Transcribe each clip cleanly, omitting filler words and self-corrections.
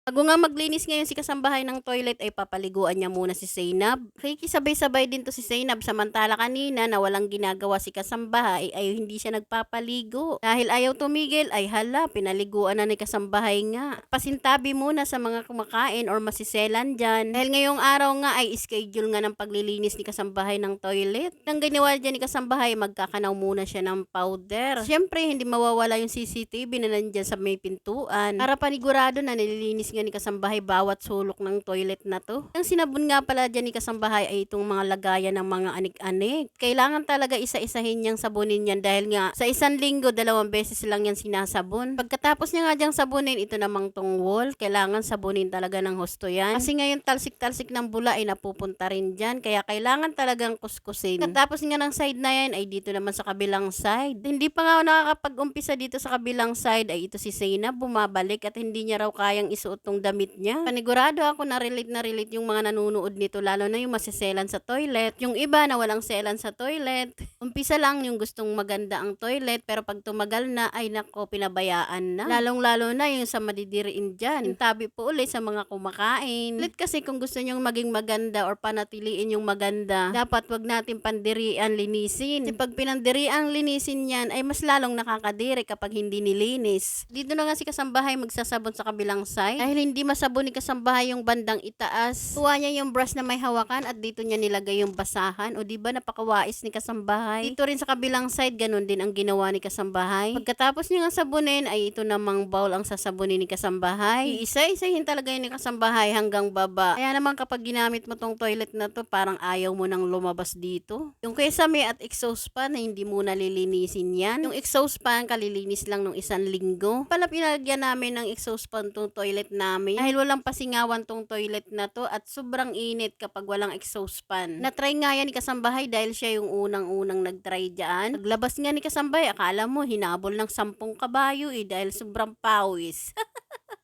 Bago nga maglinis ngayon si kasambahay ng toilet ay papaliguan niya muna si Zainab. Kikisabay-sabay din to si Zainab samantala kanina na walang ginagawa si kasambahay ay hindi siya nagpapaligo. Dahil ayaw tumigil ay hala, pinaliguan na ni kasambahay nga. Pasintabi muna sa mga kumakain or masiselan dyan. Dahil ngayong araw nga ay schedule nga ng paglilinis ni kasambahay ng toilet. Nang ginawa dyan ni kasambahay, magkakanaw muna siya ng powder. Siyempre, hindi mawawala yung CCTV na nandyan sa may pintuan. Para panigurado na nililinis nga ni kasambahay bawat sulok ng toilet na to. Ang sinabon nga pala dyan ni kasambahay ay itong mga lagayan ng mga anik-anik. Kailangan talaga isa-isahin niyang sabunin yan dahil nga sa isang linggo 2 beses lang yan sinasabon. Pagkatapos niya nga diyang sabunin, ito namang tong wall, kailangan sabunin talaga ng husto yan. Kasi ngayon talsik-talsik ng bula ay napupunta rin dyan, kaya kailangan talagang kuskusin. Pagkatapos nga ng side na yan ay dito naman sa kabilang side. Hindi pa nga nakakapag-umpisa dito sa kabilang side ay ito si Zainab bumabalik at hindi niya raw kayang isuot tong damit niya. Panigurado ako na relate yung mga nanunood nito, lalo na yung masiselan sa toilet. Yung iba na walang selan sa toilet. Umpisa lang yung gustong maganda ang toilet pero pag tumagal na ay nako pinabayaan na. Lalong-lalo na yung sa madidiriin dyan. Yung tabi po ulit sa mga kumakain. Ulit kasi kung gusto nyong maging maganda or panatiliin yung maganda, dapat wag natin pandirian linisin. Kasi pag pinandirian linisin yan ay mas lalong nakakadiri kapag hindi nilinis. Dito na nga si kasambahay magsasabon sa kabilang side. Dahil hindi masabon ni kasambahay yung bandang itaas, kuha niya yung brush na may hawakan at dito niya nilagay yung basahan. O diba napakawais ni kasambahay. Dito rin sa kabilang side, ganun din ang ginawa ni kasambahay. Pagkatapos niya nga sabunin ay ito namang bowl ang sasabunin ni kasambahay. Isa-isahin talaga yun ni kasambahay hanggang baba. Kaya naman kapag ginamit mo tong toilet na to, parang ayaw mo nang lumabas dito. Yung kesame at exhaust fan na hindi mo nalilinisin yan. Yung exhaust fan kalilinis lang nung 1 linggo. Pala pinalagyan namin ng exhaust fan tong toilet namin. Dahil walang pasingawan tong toilet na to at sobrang init kapag walang exhaust fan. Na-try nga yan ni kasambahay dahil siya yung unang-unang nag-try dyan. Naglabas nga ni kasambahay, akala mo hinabol ng 10 kabayo dahil sobrang pawis.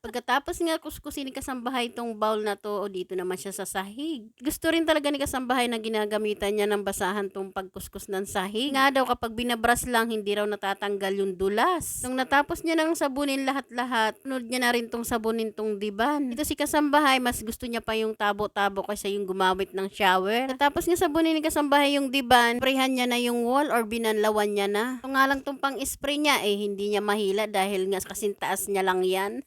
Pagkatapos nga kuskusin ni kasambahay tong bowl na to, o dito naman siya sa sahig. Gusto rin talaga ni kasambahay na ginagamitan niya ng basahan tong pagkuskus ng sahig. Nga daw kapag binabras lang, hindi raw natatanggal yung dulas. Nung natapos niya nang sabunin lahat-lahat, sunod niya na rin tong sabunin tong diban. Ito si kasambahay, mas gusto niya pa yung tabo-tabo kaysa yung gumamit ng shower. Tapos nga sabunin ni kasambahay yung diban, sprayhan niya na yung wall or binanlawan niya na. Ito nga lang tong pang-spray niya, hindi niya mahila dahil nga kasintaas niya lang yan.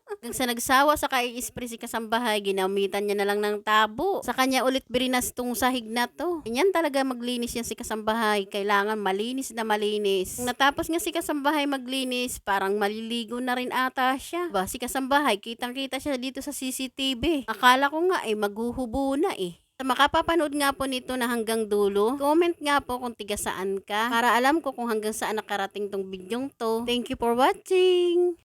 Hanggang sa nagsawa sa kai-spray si kasambahay, ginamitan niya na lang ng tabo. Sa kanya ulit birinas tong sahig na to. Ganyan talaga maglinis yan si kasambahay. Kailangan malinis na malinis. Nung natapos nga si kasambahay maglinis, parang maliligo na rin ata siya. Si kasambahay, kitang-kita siya dito sa CCTV. Akala ko nga maghuhubo na Sa makapapanood nga po nito na hanggang dulo, comment nga po kung tiga saan ka para alam ko kung hanggang saan nakarating tong bidyong to. Thank you for watching!